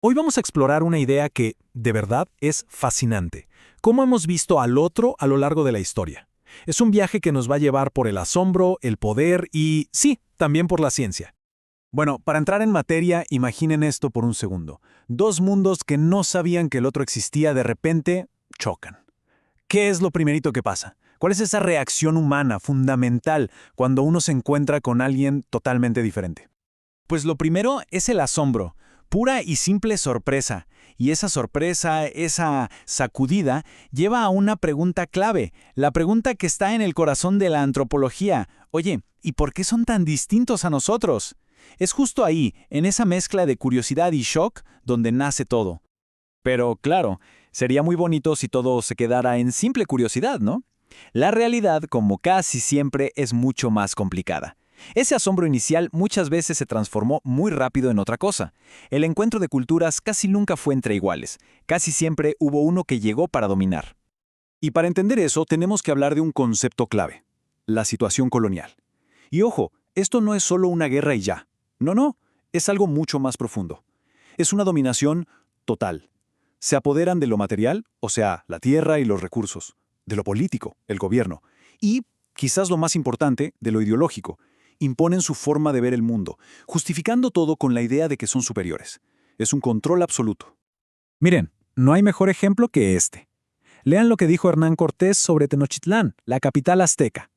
Hoy vamos a explorar una idea que, de verdad, es fascinante. Cómo hemos visto al otro a lo largo de la historia. Es un viaje que nos va a llevar por el asombro, el poder y, sí, también por la ciencia. Bueno, para entrar en materia, imaginen esto por un segundo. Dos mundos que no sabían que el otro existía de repente chocan. ¿Qué es lo primerito que pasa? ¿Cuál es esa reacción humana fundamental cuando uno se encuentra con alguien totalmente diferente? Pues lo primero es el asombro, pura y simple sorpresa. Y esa sorpresa, esa sacudida, lleva a una pregunta clave, la pregunta que está en el corazón de la antropología. Oye, ¿y por qué son tan distintos a nosotros? Es justo ahí, en esa mezcla de curiosidad y shock, donde nace todo. Pero claro, sería muy bonito si todo se quedara en simple curiosidad, ¿no? La realidad, como casi siempre, es mucho más complicada. Ese asombro inicial muchas veces se transformó muy rápido en otra cosa. El encuentro de culturas casi nunca fue entre iguales. Casi siempre hubo uno que llegó para dominar. Y para entender eso, tenemos que hablar de un concepto clave: la situación colonial. Y ojo, esto no es solo una guerra y ya. No, es algo mucho más profundo. Es una dominación total. Se apoderan de lo material, o sea, la tierra y los recursos, de lo político, el gobierno, y, quizás lo más importante, de lo ideológico. Imponen su forma de ver el mundo, justificando todo con la idea de que son superiores. Es un control absoluto. Miren, no hay mejor ejemplo que este. Lean lo que dijo Hernán Cortés sobre Tenochtitlán, la capital azteca.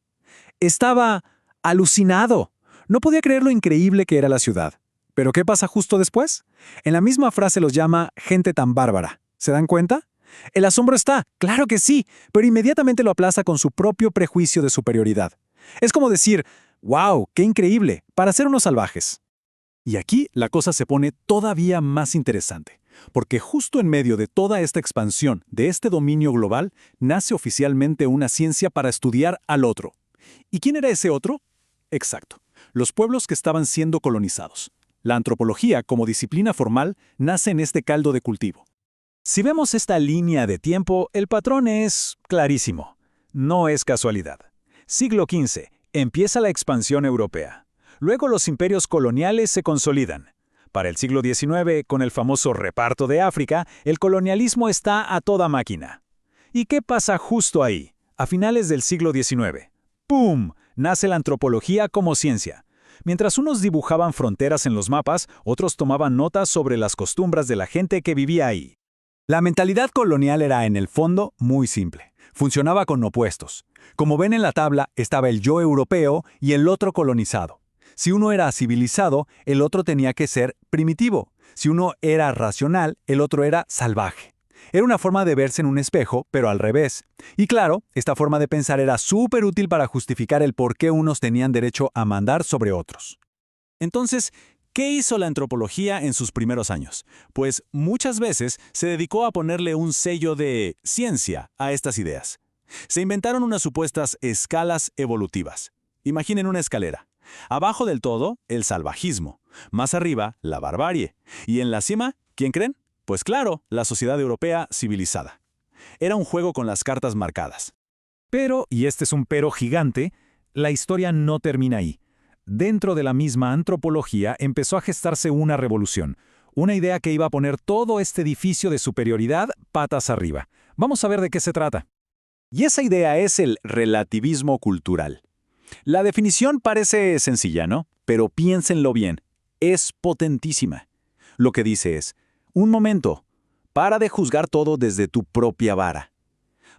Estaba alucinado. No podía creer lo increíble que era la ciudad. ¿Pero qué pasa justo después? En la misma frase los llama gente tan bárbara. ¿Se dan cuenta? El asombro está, claro que sí, pero inmediatamente lo aplaza con su propio prejuicio de superioridad. Es como decir, ¡wow, qué increíble!, para ser unos salvajes. Y aquí la cosa se pone todavía más interesante, porque justo en medio de toda esta expansión, de este dominio global, nace oficialmente una ciencia para estudiar al otro. ¿Y quién era ese otro? Exacto, los pueblos que estaban siendo colonizados. La antropología, como disciplina formal, nace en este caldo de cultivo. Si vemos esta línea de tiempo, el patrón es clarísimo. No es casualidad. Siglo XV, empieza la expansión europea. Luego los imperios coloniales se consolidan. Para el siglo XIX, con el famoso reparto de África, el colonialismo está a toda máquina. ¿Y qué pasa justo ahí? A finales del siglo XIX. ¡Pum!, nace la antropología como ciencia. Mientras unos dibujaban fronteras en los mapas, otros tomaban notas sobre las costumbres de la gente que vivía ahí. La mentalidad colonial era, en el fondo, muy simple. Funcionaba con opuestos. Como ven en la tabla, estaba el yo europeo y el otro colonizado. Si uno era civilizado, el otro tenía que ser primitivo. Si uno era racional, el otro era salvaje. Era una forma de verse en un espejo, pero al revés. Y claro, esta forma de pensar era súper útil para justificar el por qué unos tenían derecho a mandar sobre otros. Entonces, ¿qué hizo la antropología en sus primeros años? Pues muchas veces se dedicó a ponerle un sello de ciencia a estas ideas. Se inventaron unas supuestas escalas evolutivas. Imaginen una escalera. Abajo del todo, el salvajismo. Más arriba, la barbarie. Y en la cima, ¿quién creen? Pues claro, la sociedad europea civilizada. Era un juego con las cartas marcadas. Pero, y este es un pero gigante, la historia no termina ahí. Dentro de la misma antropología empezó a gestarse una revolución, una idea que iba a poner todo este edificio de superioridad patas arriba. Vamos a ver de qué se trata. Y esa idea es el relativismo cultural. La definición parece sencilla, ¿no? Pero piénsenlo bien, es potentísima. Lo que dice es: un momento, para de juzgar todo desde tu propia vara.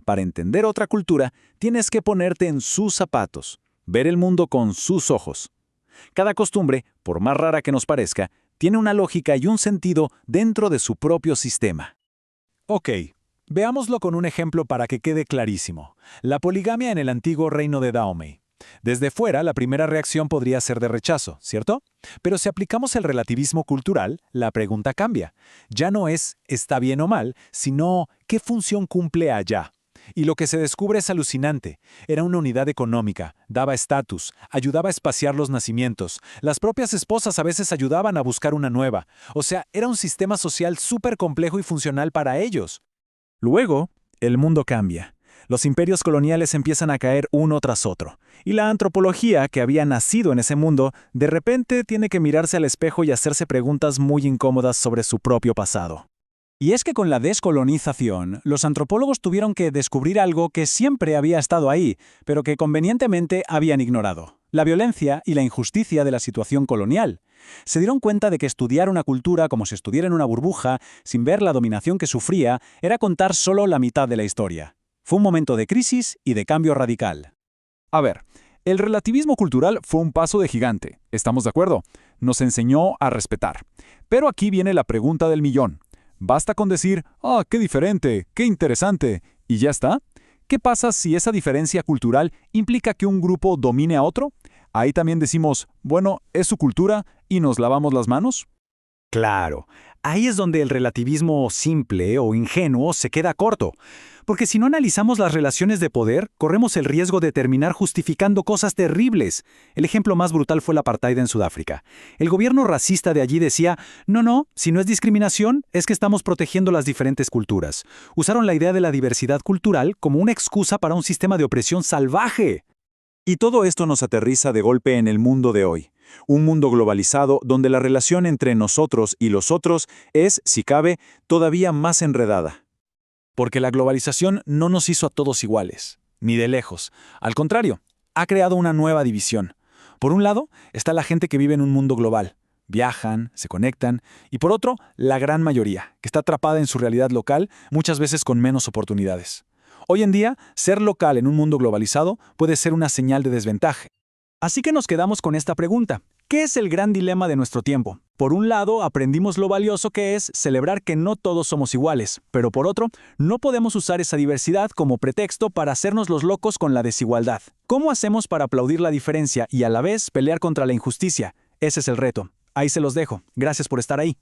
Para entender otra cultura, tienes que ponerte en sus zapatos, ver el mundo con sus ojos. Cada costumbre, por más rara que nos parezca, tiene una lógica y un sentido dentro de su propio sistema. Ok, veámoslo con un ejemplo para que quede clarísimo. La poligamia en el antiguo reino de Dahomey. Desde fuera, la primera reacción podría ser de rechazo, ¿cierto? Pero si aplicamos el relativismo cultural, la pregunta cambia. Ya no es ¿está bien o mal?, sino ¿qué función cumple allá? Y lo que se descubre es alucinante. Era una unidad económica, daba estatus, ayudaba a espaciar los nacimientos. Las propias esposas a veces ayudaban a buscar una nueva. O sea, era un sistema social súper complejo y funcional para ellos. Luego, el mundo cambia. Los imperios coloniales empiezan a caer uno tras otro, y la antropología, que había nacido en ese mundo, de repente tiene que mirarse al espejo y hacerse preguntas muy incómodas sobre su propio pasado. Y es que con la descolonización, los antropólogos tuvieron que descubrir algo que siempre había estado ahí, pero que convenientemente habían ignorado: la violencia y la injusticia de la situación colonial. Se dieron cuenta de que estudiar una cultura como si estuviera en una burbuja, sin ver la dominación que sufría, era contar solo la mitad de la historia. Fue un momento de crisis y de cambio radical. A ver, el relativismo cultural fue un paso de gigante, ¿estamos de acuerdo? Nos enseñó a respetar. Pero aquí viene la pregunta del millón. ¿Basta con decir, qué diferente, qué interesante, y ya está? ¿Qué pasa si esa diferencia cultural implica que un grupo domine a otro? Ahí también decimos, bueno, es su cultura y nos lavamos las manos. Claro, ahí es donde el relativismo simple o ingenuo se queda corto. Porque si no analizamos las relaciones de poder, corremos el riesgo de terminar justificando cosas terribles. El ejemplo más brutal fue el apartheid en Sudáfrica. El gobierno racista de allí decía, no, si no es discriminación, es que estamos protegiendo las diferentes culturas. Usaron la idea de la diversidad cultural como una excusa para un sistema de opresión salvaje. Y todo esto nos aterriza de golpe en el mundo de hoy. Un mundo globalizado donde la relación entre nosotros y los otros es, si cabe, todavía más enredada. Porque la globalización no nos hizo a todos iguales, ni de lejos. Al contrario, ha creado una nueva división. Por un lado, está la gente que vive en un mundo global. Viajan, se conectan, y por otro, la gran mayoría, que está atrapada en su realidad local, muchas veces con menos oportunidades. Hoy en día, ser local en un mundo globalizado puede ser una señal de desventaja. Así que nos quedamos con esta pregunta. ¿Qué es el gran dilema de nuestro tiempo? Por un lado, aprendimos lo valioso que es celebrar que no todos somos iguales, pero por otro, no podemos usar esa diversidad como pretexto para hacernos los locos con la desigualdad. ¿Cómo hacemos para aplaudir la diferencia y a la vez pelear contra la injusticia? Ese es el reto. Ahí se los dejo. Gracias por estar ahí.